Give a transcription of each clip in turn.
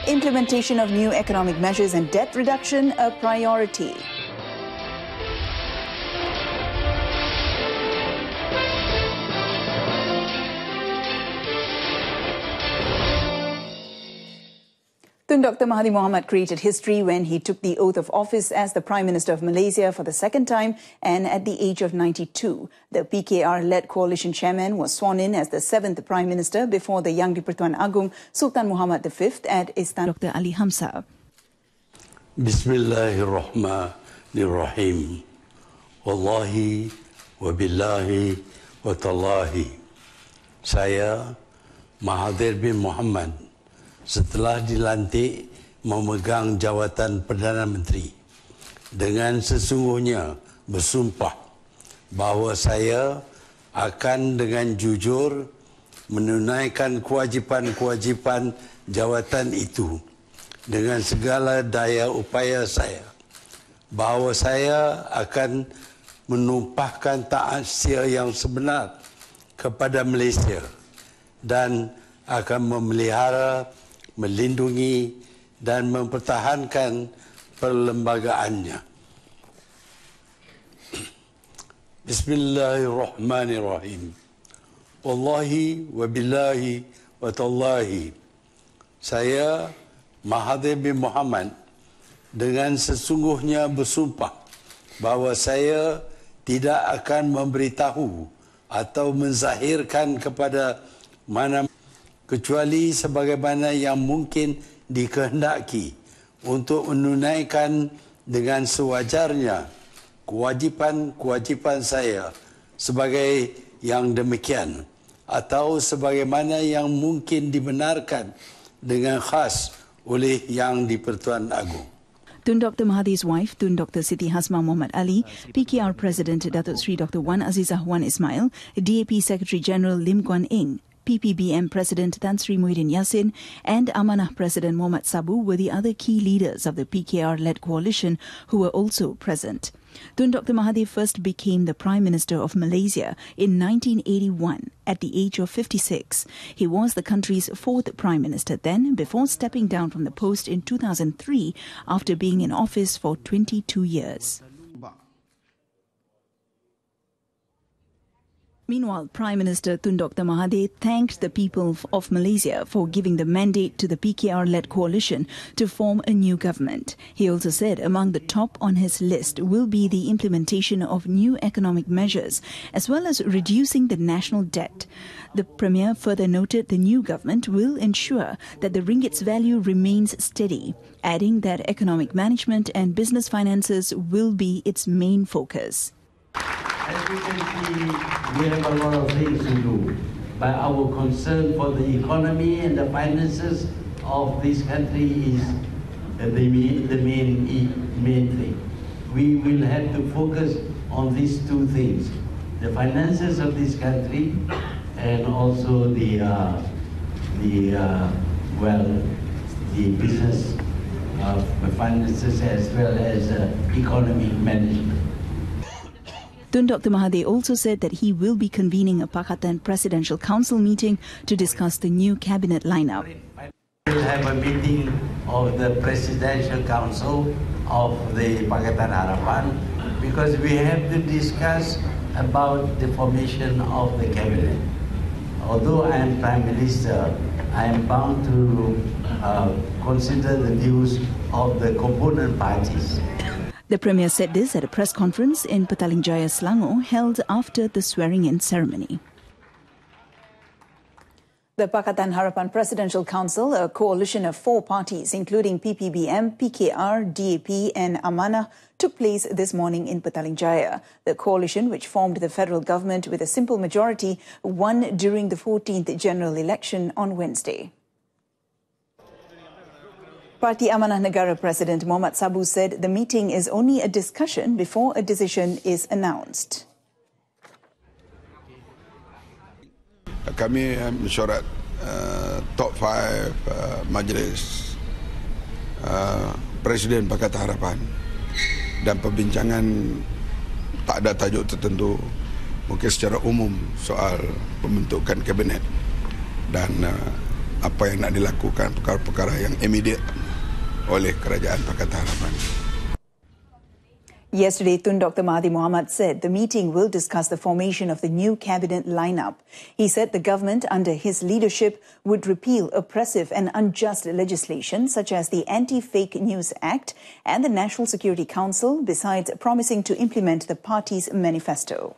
Implementation of new economic measures and debt reduction a priority. Tun Dr. Mahathir Mohamad created history when he took the oath of office as the Prime Minister of Malaysia for the second time and at the age of 92. The PKR-led coalition chairman was sworn in as the 7th Prime Minister before the Yang di-Pertuan Agong Sultan Muhammad V at Istana Dr. Ali Hamzah. Bismillahirrahmanirrahim. Wallahi wa billahi wa tallahi. Saya Mahathir bin Mohamad setelah dilantik memegang jawatan Perdana Menteri dengan sesungguhnya bersumpah bahawa saya akan dengan jujur menunaikan kewajipan-kewajipan jawatan itu dengan segala daya upaya saya, bahawa saya akan menumpahkan taat setia yang sebenar kepada Malaysia dan akan memelihara, melindungi dan mempertahankan perlembagaannya. Bismillahirrahmanirrahim. Wallahi wa billahi wa tallahi. Saya Mahathir bin Mohamad dengan sesungguhnya bersumpah bahawa saya tidak akan memberitahu atau menzahirkan kepada mana kecuali sebagaimana yang mungkin dikehendaki untuk menunaikan dengan sewajarnya kewajipan-kewajipan saya sebagai yang demikian atau sebagaimana yang mungkin dibenarkan dengan khas oleh Yang di-Pertuan Agong. Tun Dr. Mahathir's wife, Tun Dr. Siti Hasmah Muhammad Ali, PKR President Datuk Seri Dr. Wan Azizah Wan Ismail, DAP Secretary General Lim Guan Eng, PPBM President Tan Sri Muhyiddin Yassin and Amanah President Mohamed Sabu were the other key leaders of the PKR-led coalition who were also present. Tun Dr. Mahathir first became the Prime Minister of Malaysia in 1981 at the age of 56. He was the country's 4th Prime Minister then, before stepping down from the post in 2003 after being in office for 22 years. Meanwhile, Prime Minister Tun Dr. Mahathir thanked the people of Malaysia for giving the mandate to the PKR-led coalition to form a new government. He also said among the top on his list will be the implementation of new economic measures, as well as reducing the national debt. The Premier further noted the new government will ensure that the ringgit's value remains steady, adding that economic management and business finances will be its main focus. As you can see, we have a lot of things to do, but our concern for the economy and the finances of this country is the main thing. We will have to focus on these two things: the finances of this country and also the business finances as well as economic management. Tun Dr. Mahathir also said that he will be convening a Pakatan Presidential Council meeting to discuss the new cabinet lineup. We will have a meeting of the Presidential Council of the Pakatan Harapan because we have to discuss about the formation of the cabinet. Although I am Prime Minister, I am bound to consider the views of the component parties. The Premier said this at a press conference in Petaling Jaya, Selangor, held after the swearing-in ceremony. The Pakatan Harapan Presidential Council, a coalition of 4 parties, including PPBM, PKR, DAP and Amanah, took place this morning in Petaling Jaya. The coalition, which formed the federal government with a simple majority, won during the 14th general election on Wednesday. Parti Amanah Negara President Mohamed Sabu said the meeting is only a discussion before a decision is announced. Kami mesyuarat top 5 majlis Presiden Pakatan Harapan dan perbincangan tak ada tajuk tertentu, mungkin secara umum soal pembentukan kabinet dan apa yang nak dilakukan, perkara-perkara yang immediate oleh Kerajaan Pakatan Harapan. Yesterday, Tun Dr. Mahathir Mohamad said the meeting will discuss the formation of the new cabinet lineup. He said the government under his leadership would repeal oppressive and unjust legislation such as the Anti-Fake News Act and the National Security Council, besides promising to implement the party's manifesto.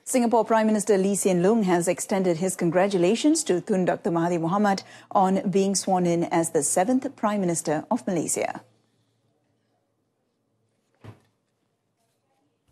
Singapore Prime Minister Lee Hsien Loong has extended his congratulations to Tun Dr. Mahathir Mohamad on being sworn in as the 7th Prime Minister of Malaysia.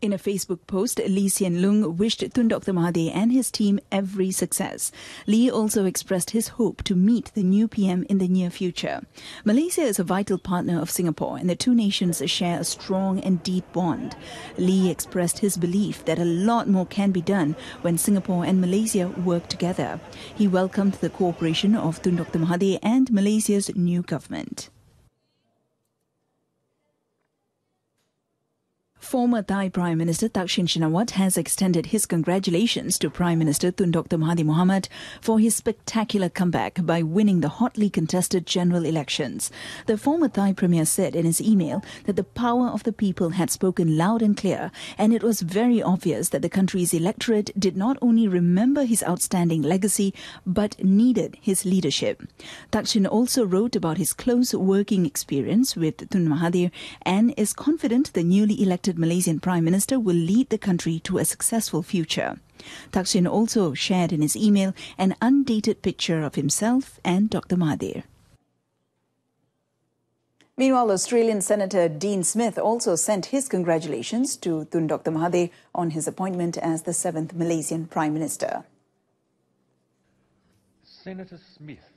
In a Facebook post, Lee Hsien Loong wished Tun Dr. Mahathir and his team every success. Lee also expressed his hope to meet the new PM in the near future. Malaysia is a vital partner of Singapore, and the two nations share a strong and deep bond. Lee expressed his belief that a lot more can be done when Singapore and Malaysia work together. He welcomed the cooperation of Tun Dr. Mahathir and Malaysia's new government. Former Thai Prime Minister Thaksin Shinawatra has extended his congratulations to Prime Minister Tun Dr. Mahathir Mohamad for his spectacular comeback by winning the hotly contested general elections. The former Thai Premier said in his email that the power of the people had spoken loud and clear, and it was very obvious that the country's electorate did not only remember his outstanding legacy, but needed his leadership. Thaksin also wrote about his close working experience with Tun Mahathir and is confident the newly elected Malaysian Prime Minister will lead the country to a successful future. Thaksin also shared in his email an undated picture of himself and Dr. Mahathir. Meanwhile, Australian Senator Dean Smith also sent his congratulations to Tun Dr. Mahathir on his appointment as the 7th Malaysian Prime Minister.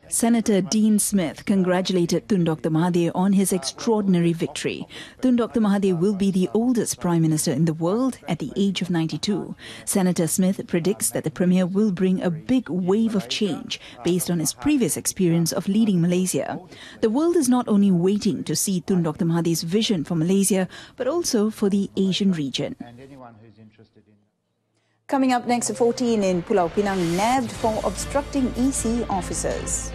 Senator Dean Smith congratulated Tun Dr. Mahathir on his extraordinary victory. Tun Dr. Mahathir will be the oldest Prime Minister in the world at the age of 92. Senator Smith predicts that the Premier will bring a big wave of change based on his previous experience of leading Malaysia. The world is not only waiting to see Tun Dr. Mahathir's vision for Malaysia, but also for the Asian region. Coming up next, 14 in Pulau Pinang nabbed for obstructing EC officers.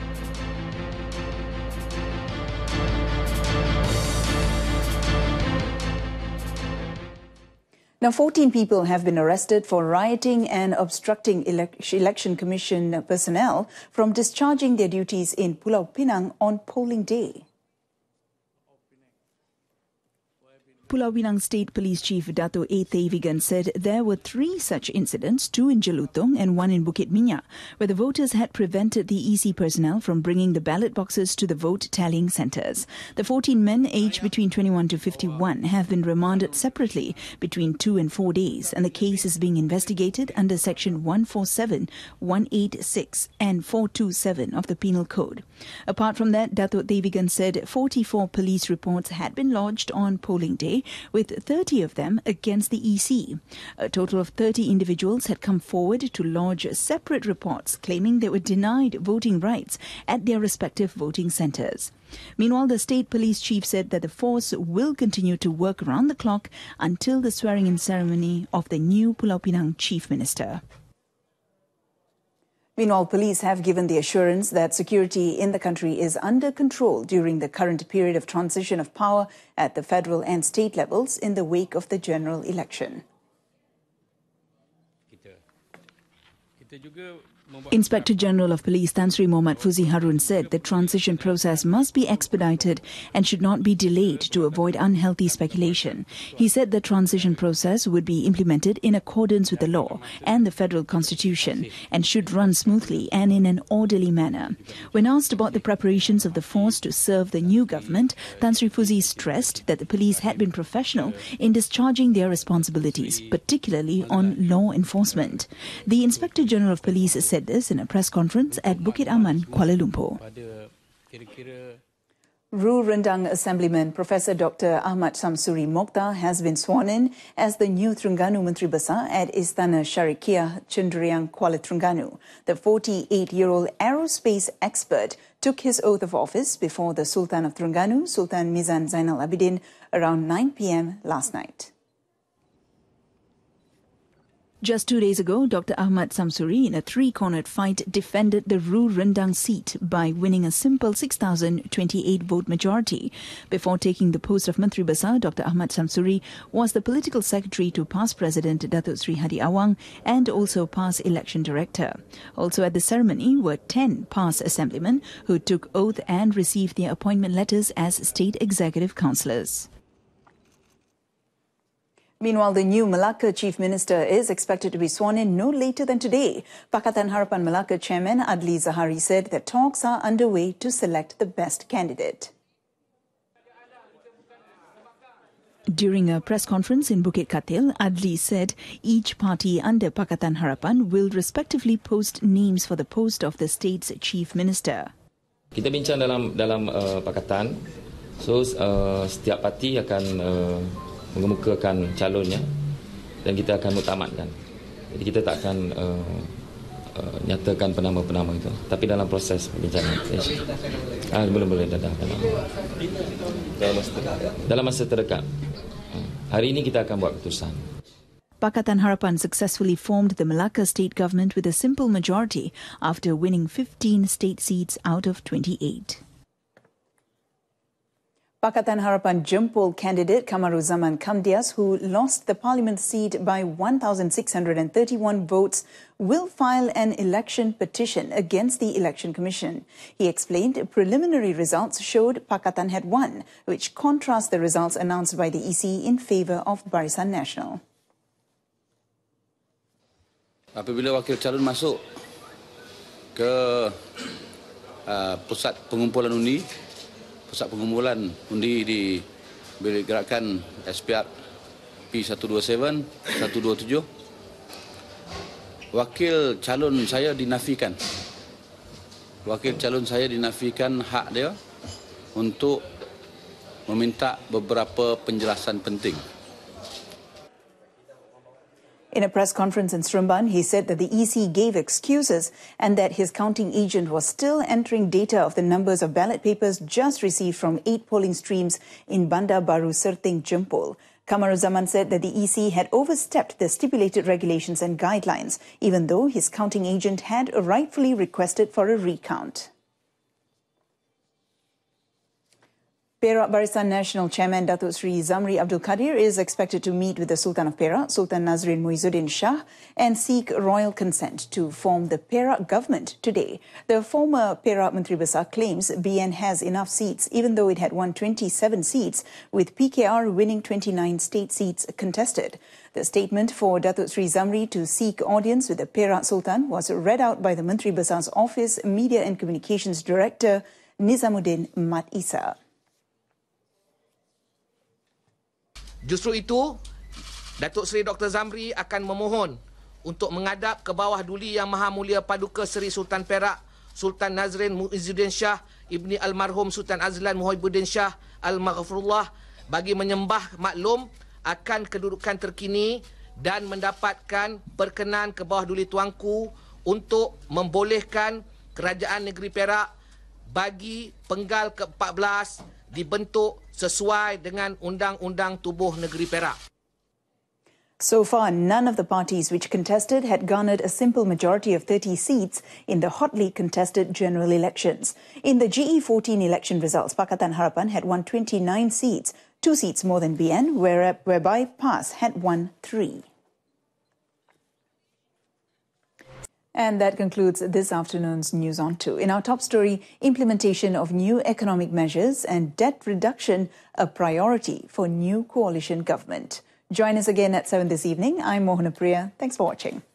Now, 14 people have been arrested for rioting and obstructing Election Commission personnel from discharging their duties in Pulau Pinang on polling day. Pulau Pinang State Police Chief Dato' A. Thavigan said there were 3 such incidents, 2 in Jelutong and 1 in Bukit Minyak, where the voters had prevented the EC personnel from bringing the ballot boxes to the vote tallying centres. The 14 men aged between 21 to 51 have been remanded separately between 2 and 4 days, and the case is being investigated under Section 147, 186 and 427 of the Penal Code. Apart from that, Dato' Thavigan said 44 police reports had been lodged on polling day, with 30 of them against the EC. A total of 30 individuals had come forward to lodge separate reports claiming they were denied voting rights at their respective voting centres. Meanwhile, the state police chief said that the force will continue to work around the clock until the swearing-in ceremony of the new Pulau Pinang Chief Minister. Meanwhile, police have given the assurance that security in the country is under control during the current period of transition of power at the federal and state levels in the wake of the general election. Inspector General of Police Tan Sri Mohammad Fuzi Harun said the transition process must be expedited and should not be delayed to avoid unhealthy speculation. He said the transition process would be implemented in accordance with the law and the federal constitution and should run smoothly and in an orderly manner. When asked about the preparations of the force to serve the new government, Tan Sri Fuzi stressed that the police had been professional in discharging their responsibilities, particularly on law enforcement. The Inspector General of Police said this in a press conference at Bukit Aman, Kuala Lumpur. Ru Rendang Assemblyman Professor Dr. Ahmad Samsuri Mokhtar has been sworn in as the new Terengganu Menteri Besar at Istana Syarikiah Cenderia Kuala Terengganu. The 48-year-old aerospace expert took his oath of office before the Sultan of Terengganu, Sultan Mizan Zainal Abidin, around 9 p.m. last night. Just 2 days ago, Dr. Ahmad Samsuri, in a three-cornered fight, defended the Ru Rendang seat by winning a simple 6,028 vote majority. Before taking the post of Menteri Besar, Dr. Ahmad Samsuri was the political secretary to past President Datuk Sri Hadi Awang and also past election director. Also at the ceremony were 10 past assemblymen who took oath and received their appointment letters as state executive councillors. Meanwhile, the new Malacca Chief Minister is expected to be sworn in no later than today. Pakatan Harapan Malacca Chairman Adli Zahari said that talks are underway to select the best candidate. During a press conference in Bukit Katil, Adli said each party under Pakatan Harapan will respectively post names for the post of the state's Chief Minister. Kita bincang dalam pakatan, so setiap parti akan mengemukakan calonnya dan kita akan muktamadkan. Jadi kita tak akan nyatakan penama-penama itu, tapi dalam proses perbincangan. Belum boleh dadahkan nama. Dalam masa terdekat. Hari ini kita akan buat keputusan. Pakatan Harapan successfully formed the Malacca state government with a simple majority after winning 15 state seats out of 28. Pakatan Harapan Jempol candidate Kamaruzaman Kamdias, who lost the parliament seat by 1,631 votes, will file an election petition against the Election Commission. He explained preliminary results showed Pakatan had won, which contrasts the results announced by the EC in favour of Barisan Nasional. Apabila wakil calon masuk ke pusat pengumpulan undi di bilik gerakan SPR P127, 127, wakil calon saya dinafikan. Wakil calon saya dinafikan hak dia untuk meminta beberapa penjelasan penting. In a press conference in Seremban, he said that the EC gave excuses and that his counting agent was still entering data of the numbers of ballot papers just received from 8 polling streams in Bandar Baru Serting Jempol. Kamaruzaman said that the EC had overstepped the stipulated regulations and guidelines, even though his counting agent had rightfully requested for a recount. Perak Barisan Nasional Chairman Datuk Sri Zamri Abdul Kadir is expected to meet with the Sultan of Perak, Sultan Nazrin Muizuddin Shah, and seek royal consent to form the Perak government today. The former Perak Menteri Besar claims BN has enough seats, even though it had won 27 seats, with PKR winning 29 state seats contested. The statement for Datuk Sri Zamri to seek audience with the Perak Sultan was read out by the Menteri Besar's Office Media and Communications Director Nizamuddin Mat Isa. Justru itu, Datuk Seri Dr. Zamri akan memohon untuk menghadap ke bawah duli Yang Maha Mulia Paduka Seri Sultan Perak, Sultan Nazrin Muizuddin Shah, Ibni Almarhum Sultan Azlan Muhibbuddin Shah Al-Maghfurullah bagi menyembah maklum akan kedudukan terkini dan mendapatkan perkenan ke bawah duli Tuanku untuk membolehkan Kerajaan Negeri Perak bagi penggal ke-14 dibentuk sesuai dengan Undang-Undang Tubuh Negeri Perak. So far, none of the parties which contested had garnered a simple majority of 30 seats in the hotly contested general elections. In the GE14 election results, Pakatan Harapan had won 29 seats, 2 seats more than BN, whereby PAS had won 3. And that concludes this afternoon's News on 2. In our top story, implementation of new economic measures and debt reduction a priority for new coalition government. Join us again at 7 this evening. I'm Mohana Priya. Thanks for watching.